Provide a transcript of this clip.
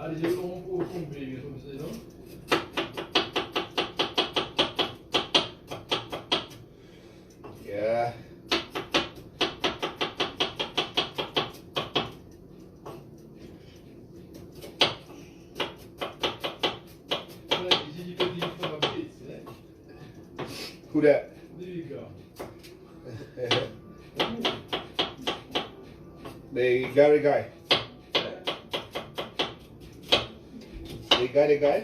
Allez, au complet, comme ça, non? Yeah. Who that? There you go. They got a guy. They got a guy?